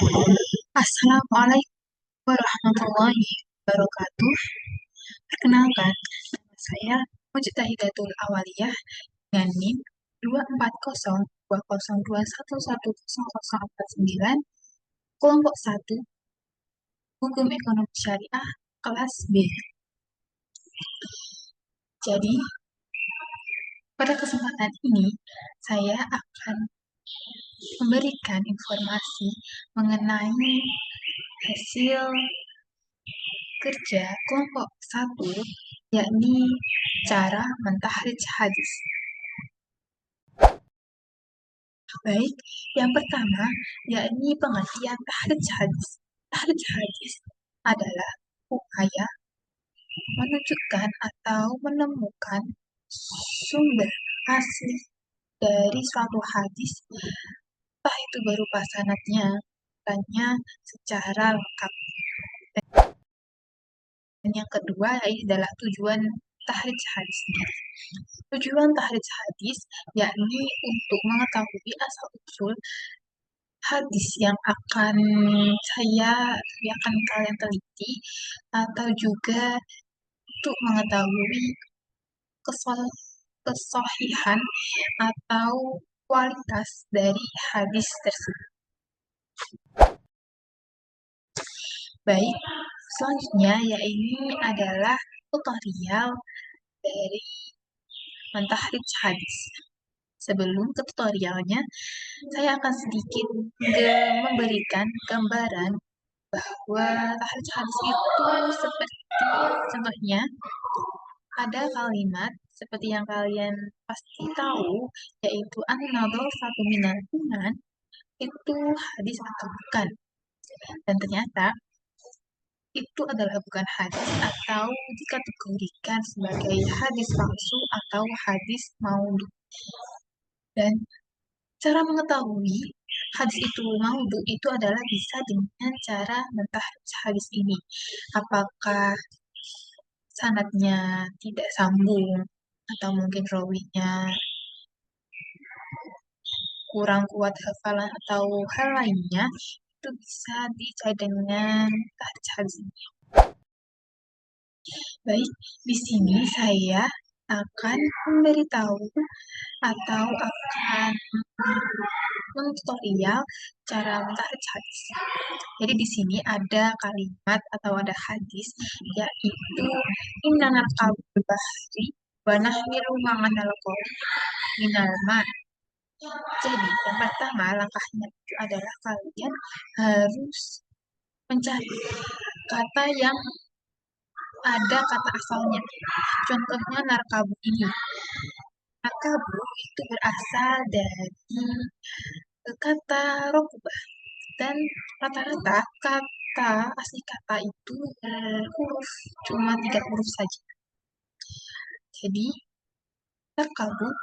Assalamualaikum warahmatullahi wabarakatuh. Perkenalkan, nama saya Mujtahidatul Awaliyah dengan NIM 2402021110049, kelompok 1, Hukum Ekonomi Syariah, kelas B. Jadi, pada kesempatan ini, saya akan memberikan informasi mengenai hasil kerja kelompok 1, yakni cara mentahrij hadis. Baik, yang pertama yakni pengertian tahrij hadis. Tahrij hadis adalah upaya menunjukkan atau menemukan sumber asli dari suatu hadis, entah itu berupa sanadnya, tanya secara lengkap. Dan yang kedua adalah tujuan tahrij hadis. Tujuan tahrij hadis yakni untuk mengetahui asal-usul hadis yang akan kalian teliti, atau juga untuk mengetahui kesohihan atau kualitas dari hadis tersebut. Baik, selanjutnya yaitu adalah tutorial dari mentahrij hadis. Sebelum ke tutorialnya, saya akan sedikit memberikan gambaran bahwa tahrij hadis itu seperti contohnya ada kalimat seperti yang kalian pasti tahu, yaitu an-nadhar satu minal iman, itu hadis atau bukan. Dan ternyata itu adalah bukan hadis atau dikategorikan sebagai hadis palsu atau hadis maudhu. Dan cara mengetahui hadis itu maudhu itu adalah bisa dengan cara mentahrij hadis ini. Apakah sanadnya tidak sambung, atau mungkin rawinya kurang kuat hafalan atau hal lainnya, itu bisa dicari dengan tahrij hadis ini. Baik, di sini saya akan memberitahu atau akan mentutorial cara mentahrij hadis. Jadi di sini ada kalimat atau ada hadis, yaitu innamal qabul bahri wa nahmilu ma'anal qawl minal ma'. Jadi yang pertama langkahnya itu adalah kalian harus mencari kata yang ada kata asalnya. Contohnya narkabu ini. Narkabu itu berasal dari kata rokubah, dan rata-rata kata asli kata itu berhuruf, cuma 3 huruf saja. Jadi narkabu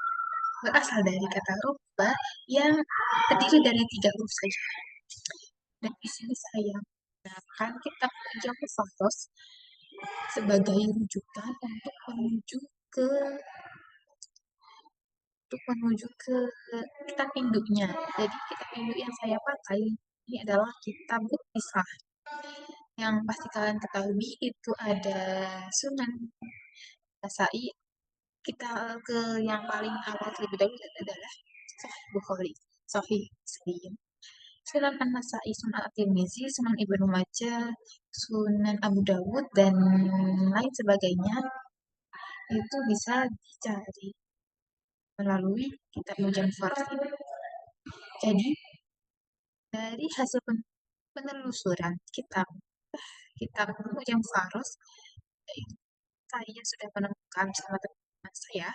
berasal dari kata rokubah yang terdiri dari 3 huruf saja. Dan di sini saya menggunakan kitab Jamus Safros sebagai rujukan untuk menuju ke kitab induknya. Jadi kitab induk yang saya pakai ini adalah kitab Islah. Yang pasti kalian ketahui itu ada Sunan Nasai. Kita ke yang paling awal terlebih dahulu adalah Sahih Bukhari, Sahih Muslim, Sunan An-Nasai, Sunan At-Tirmizi, Sunan Ibnu Majah, Sunan Abu Dawud, dan lain sebagainya. Itu bisa dicari melalui kitab Mu'jam Fars ini. Jadi dari hasil penelusuran kitab Mu'jam Fars, saya sudah menemukan bersama teman-teman saya,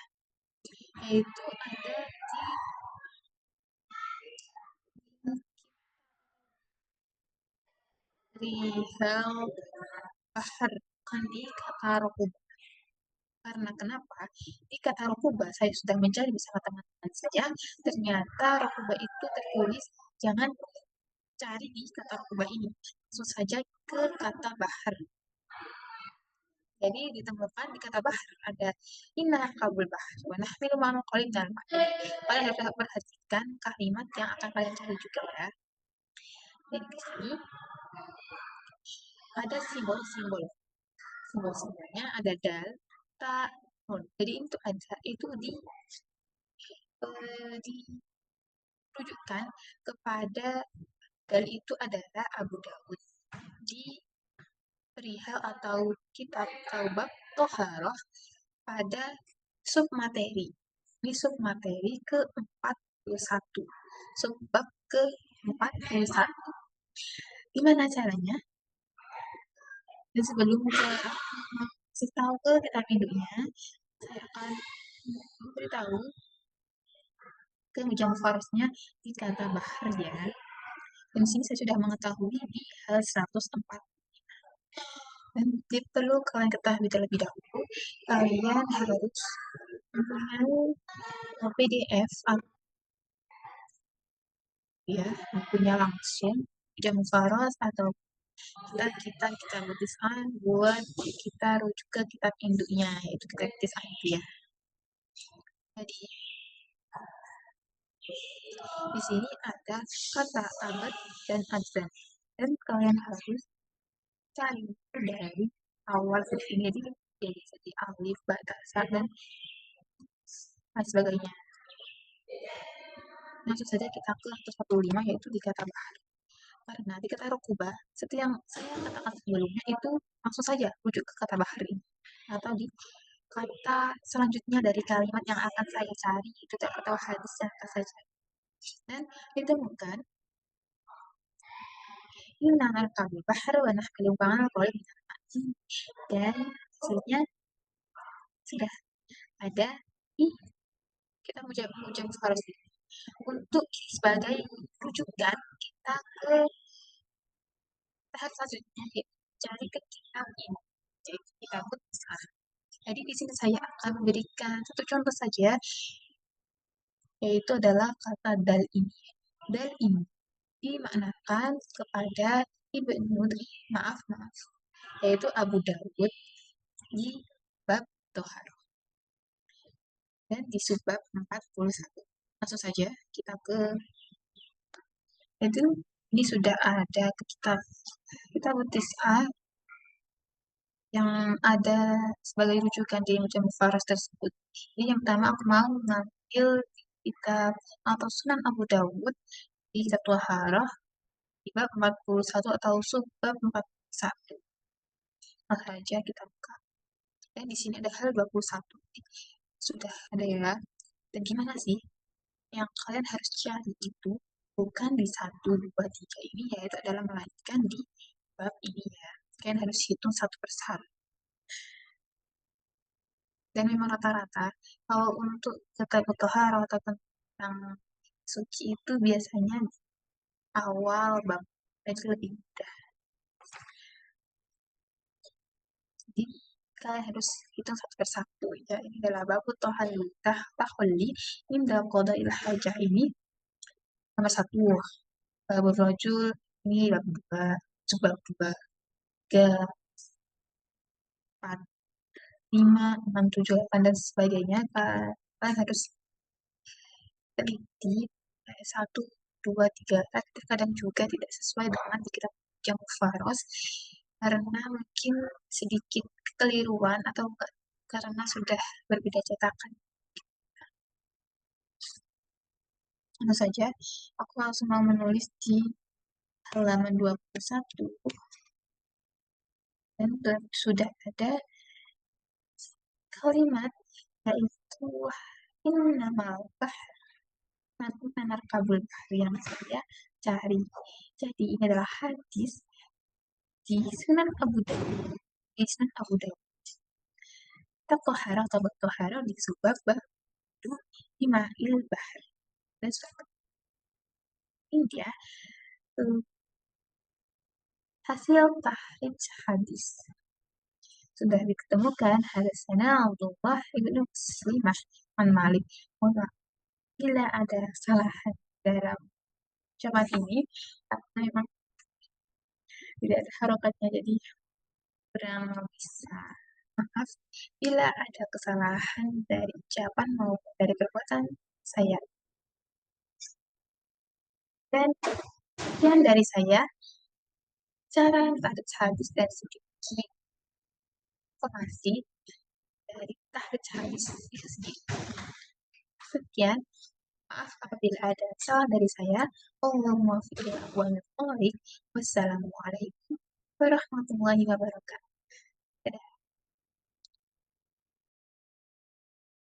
yaitu ada di Rihal Bahar, bukan di kata Rokubah. Karena kenapa? Di kata Rokubah saya sudah mencari bersama teman-teman saja, ternyata Rokubah itu tertulis jangan cari di kata Rokubah ini, langsung saja ke kata Bahar. Jadi ditemukan di kata Bahar ada inna kabul bahar wa nahmilu ma'al qalil dan kalian harus perhatikan kalimat yang akan kalian cari juga ya. Dan di sini ada simbol-simbol. Simbol-simbolnya ada dal, ta, nun. Jadi itu ada itu ditujukan kepada dal itu adalah Abu Dawud di perihal atau kitab Taubab Toharoh pada submateri. Ini submateri ke-41. Subbab ke-41. Gimana caranya? Dan sebelum saya kasih tahu ke kitab induknya, saya akan memberitahu ke Mujam Farosnya di kata bahar ya. Dan sini saya sudah mengetahui di hal 104. Dan perlu kalian ketahui terlebih dahulu, kalian harus mempunyai PDF atau ya, punya langsung Jam Faros atau kita desain buat kita rujuk ke kitab induknya, yaitu kitab desain ya. Jadi di sini ada kata abad dan adzan, dan kalian harus cari dari awal huruf ini, jadi alif, ba, ta, sa, dan lain sebagainya. Langsung saja kita ke 145, yaitu di kata bahar. Karena di kata rokubah, seperti yang saya katakan sebelumnya, itu langsung saja rujuk ke kata bahar ini. Atau di kata selanjutnya dari kalimat yang akan saya cari, itu atau hadis yang akan saya cari. Dan ditemukan, ini nangan kabul bahar, wanah kelumpangan, boleh dan hasilnya sudah ada di kita mujam harus untuk sebagai rujukan kita ke tahap selanjutnya, yaitu cari ke kitab ini, jadi kita besar. Jadi di sini saya akan memberikan satu contoh saja, yaitu adalah kata dal ini. Dal ini dimaknakan kepada Ibnu, maaf, yaitu Abu Dawud di bab Tohar dan di subbab 41. Langsung saja kita ke itu, ini sudah ada kita butis A yang ada sebagai rujukan di Mujam Faras tersebut. Jadi yang pertama aku mau mengambil kitab atau Sunan Abu Dawud di kitab Thaharah di bab 41 atau subbab 41. Langsung saja kita buka. Dan di sini ada hal 21. Sudah ada ya. Dan gimana sih? Yang kalian harus cari itu bukan di 1, 2, 3 ini, yaitu adalah melainkan di bab ini ya. Kalian harus hitung satu persatu. Dan memang rata-rata, kalau untuk kata tohara atau tentang suci itu biasanya di awal bab, jadi lebih mudah. Jadi kalian harus hitung satu persatu ya. Ini adalah bab taholi inda qada'il hajah, ini nomor 1. Bab rojul ini bab 2, bab 2, 3, 4, 5, 6, 7, 8, dan sebagainya. Kalian harus teliti 1, 2, 3. Terkadang juga tidak sesuai dengan di kitab Jam Faros karena mungkin sedikit kekeliruan atau karena sudah berbeda cetakan. Tentu saja, aku langsung mau menulis di halaman 21 dan sudah ada kalimat, yaitu innamal bahr manar kabul yang saya cari. Jadi ini adalah hadis di Sunan Abu Dawud. Di Sunan Abu Dawud. Tohara atau tohara di subab badu di ma'il bahar. Dan ini dia hasil tahrij hadis. Sudah ditemukan hadasana Abdullah ibnu Muslimah an Malik. Bila ada kesalahan dalam ucapan ini, memang tidak ada harokatnya, jadi kurang bisa. Maaf bila ada kesalahan dari ucapan maupun dari perbuatan saya. Dan Sekian dari saya, cara tahdid hadis dan sedikit informasi dari tahdid hadis itu sendiri. Sekian, maaf apabila ada salah dari saya. Wassalamualaikum warahmatullahi wabarakatuh.